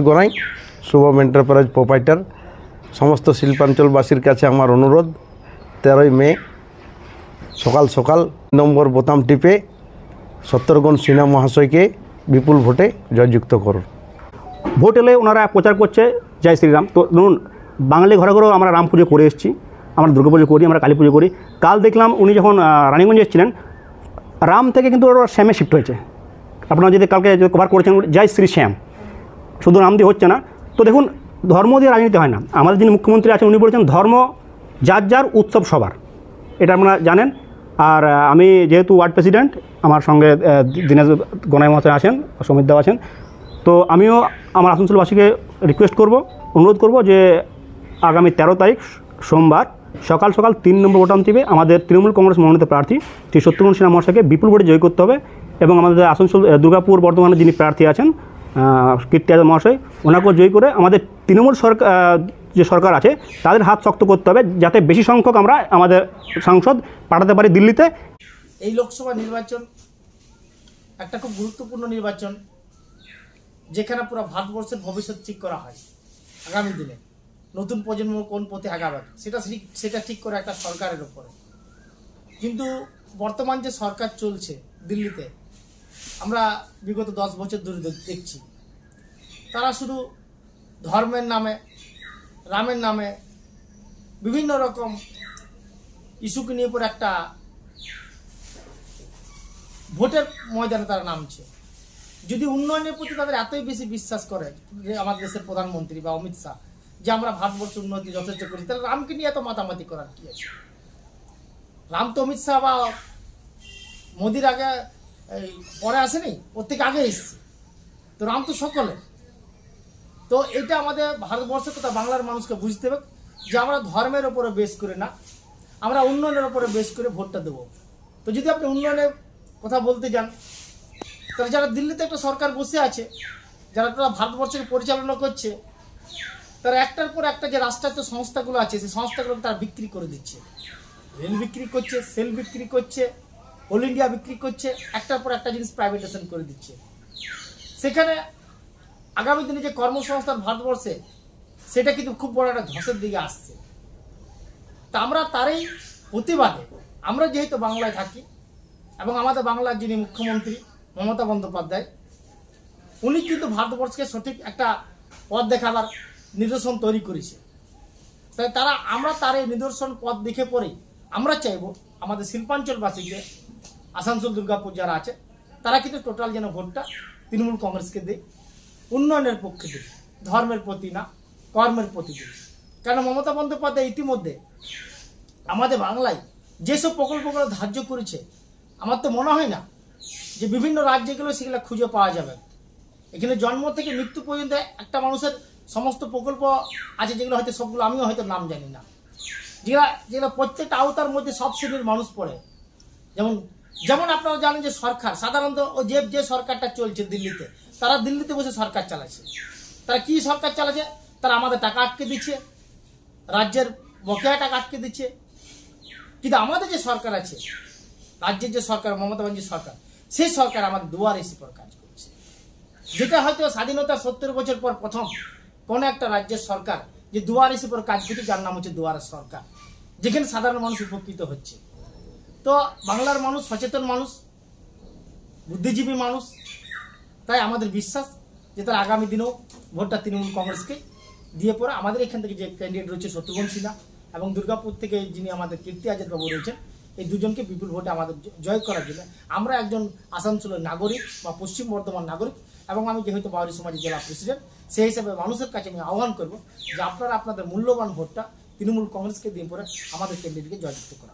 গোড়াই Shubham enterprise proprietor. সমস্ত শিল্পাঞ্চলবাসীর কাছে আমার অনুরোধ, 13ই মে সকাল সকাল নম্বর বোতাম টিপে শত্রুঘ্ন সিনহা মহাশয়কে বিপুল ভোটে জয়যুক্ত করুন। ভোট এলে ওনারা প্রচার করছে জয় শ্রীরাম। তো ধরুন বাঙালি ঘরে ঘরেও আমরা রাম পুজো করে এসেছি, আমরা দুর্গা পুজো করি, আমরা কালী পুজো করি। কাল দেখলাম উনি যখন রানীগঞ্জে এসেছিলেন, রাম থেকে কিন্তু ওরা শ্যামে শিফট হয়েছে। আপনারা যদি কালকে কভার করেছেন জয় শ্রী শ্যাম, শুধু নাম দিয়ে হচ্ছে না। তো দেখুন, ধর্ম দিয়ে রাজনীতি হয় না। আমাদের যিনি মুখ্যমন্ত্রী আছেন উনি বলেছেন ধর্ম যার যার, উৎসব সবার, এটা আপনারা জানেন। আর আমি যেহেতু ওয়ার্ড প্রেসিডেন্ট, আমার সঙ্গে দীনেশ গনাই মহাশয় আছেন, সমিত দাও আছেন। তো আমিও আমার আসানসোলবাসীকে রিকোয়েস্ট করব, অনুরোধ করব যে আগামী 13 তারিখ সোমবার সকাল সকাল 3 নম্বর বোতাম টিপে আমাদের তৃণমূল কংগ্রেস মনোনীত প্রার্থী শ্রী শত্রুঘ্ন সিনহা মহাশয়কে বিপুল ভোটে জয় করতে হবে। এবং আমাদের আসানসোল দুর্গাপুর বর্ধমানে যিনি প্রার্থী আছেন কীর্তি আজাদ মহাশয়, ওনাকেও জয় করে আমাদের তৃণমূল সরকার যে সরকার আছে তাদের হাত শক্ত করতে হবে, যাতে বেশি সংখ্যক আমরা আমাদের সাংসদ পাঠাতে পারি দিল্লিতে। এই লোকসভা নির্বাচন একটা খুব গুরুত্বপূর্ণ নির্বাচন, যেখানে পুরো ভারতবর্ষের ভবিষ্যৎ ঠিক করা হয়। আগামী দিনে নতুন প্রজন্ম কোন পথে আগাবে সেটা ঠিক করে একটা সরকারের উপরে। কিন্তু বর্তমান যে সরকার চলছে দিল্লিতে, আমরা বিগত 10 বছর ধরে দেখছি তারা শুধু ধর্মের নামে, রামের নামে বিভিন্ন রকম ইস্যুকে নিয়ে পরে একটা ভোটের ময়দানে তারা নামছে। যদি উন্নয়নের প্রতি তাদের এতই বেশি বিশ্বাস করে যে আমাদের দেশের প্রধানমন্ত্রী বা অমিত শাহ, যে আমরা ভারতবর্ষ উন্নতি যথেষ্ট করি, তাহলে রামকে নিয়ে এত মাতামাতি করার কি আছে? রাম তো অমিত শাহ বা মোদির আগে পরে আসেনি, ওর থেকে আগে এসছে। তো রাম তো সকলে। তো এটা আমাদের ভারতবর্ষের কথা বাংলার মানুষকে বুঝতে হবে যে আমরা ধর্মের ওপরে বেস করে না, আমরা উন্নয়নের ওপরে বেস করে ভোটটা দেবো। তো যদি আপনি উন্নয়নের কথা বলতে যান, তাহলে যারা দিল্লিতে একটা সরকার বসে আছে, যারা ভারতবর্ষকে পরিচালনা করছে, তারা একটার পর একটা যে রাষ্ট্রায়ত্ত সংস্থাগুলো আছে সেই সংস্থাগুলোকে তারা বিক্রি করে দিচ্ছে। রেল বিক্রি করছে, সেল বিক্রি করছে, অল ইন্ডিয়া বিক্রি করছে, একটার পর একটা জিনিস প্রাইভেটাইজেশন করে দিচ্ছে। সেখানে আগামী দিনে যে কর্মসংস্থান ভারতবর্ষে, সেটা কিন্তু খুব বড় একটা ধসের দিকে আসছে। তা আমরা তারই প্রতিবাদে, আমরা যেহেতু বাংলায় থাকি এবং আমাদের বাংলার যিনি মুখ্যমন্ত্রী মমতা বন্দ্যোপাধ্যায়, উনি কিন্তু ভারতবর্ষকে সঠিক একটা পথ দেখাবার নিদর্শন তৈরি করেছে। তাই আমরা তার এই নিদর্শন পথ দেখে পরেই আমরা চাইব আমাদের শিল্পাঞ্চলবাসীকে, আসানসোল দুর্গাপুর যারা আছে, তারা কিন্তু টোটাল যেন ভোটটা তৃণমূল কংগ্রেসকে দেয়, উন্নয়নের পক্ষে দেয়, ধর্মের প্রতি না, কর্মের প্রতি দেয়। কারণ মমতা বন্দ্যোপাধ্যায় ইতিমধ্যে আমাদের বাংলায় যেসব প্রকল্পগুলো ধার্য করেছে, আমার তো মনে হয় না যে বিভিন্ন রাজ্যগুলো সেগুলো খুঁজে পাওয়া যাবে। এখানে জন্ম থেকে মৃত্যু পর্যন্ত একটা মানুষের সমস্ত প্রকল্প আছে, যেগুলো হয়তো সবগুলো আমিও হয়তো নাম জানি না, যেগুলো প্রত্যেকটা আওতার মধ্যে সব শ্রেণীর মানুষ পড়ে। যেমন আপনারা জানেন যে সরকার সাধারণত যে সরকারটা চলছে দিল্লিতে, তারা দিল্লিতে বসে সরকার চালাচ্ছে। তারা কি সরকার চালাচ্ছে? তারা আমাদের টাকা আটকে দিচ্ছে, রাজ্যের বকেয়া টাকা আটকে দিচ্ছে। কিন্তু আমাদের যে সরকার আছে, রাজ্যের যে সরকার, মমতা ব্যানার্জি সরকার, সেই সরকার আমাদের দুয়ারে এসে পর কাজ করছে। যেটা হয়তো স্বাধীনতার 70 বছর পর প্রথম কোন একটা রাজ্যের সরকার যে দুয়ারে এসে পর কাজ করছে, যার নাম হচ্ছে দুয়ারের সরকার, যেখানে সাধারণ মানুষ উপকৃত হচ্ছে। তো বাংলার মানুষ সচেতন মানুষ, বুদ্ধিজীবী মানুষ, তাই আমাদের বিশ্বাস যে তারা আগামী দিনেও ভোটটা তৃণমূল কংগ্রেসকে দিয়ে পরে আমাদের এখান থেকে যে ক্যান্ডিডেট রয়েছে শত্রুঘ্ন সিনহা এবং দুর্গাপুর থেকে যিনি আমাদের কীর্তি আজাদ বাবু রয়েছেন, এই দুজনকে বিপুল ভোটে আমাদের জয় করার জন্য আমরা একজন আসানসোলের নাগরিক বা পশ্চিম বর্ধমান নাগরিক, এবং আমি যেহেতু বাউরি সমাজের জেলা প্রেসিডেন্ট, সেই হিসাবে মানুষের কাছে আমি আহ্বান করব যে আপনারা আপনাদের মূল্যবান ভোটটা তৃণমূল কংগ্রেসকে দিয়ে পরে আমাদের ক্যান্ডিডেটকে জয়যুক্ত করা।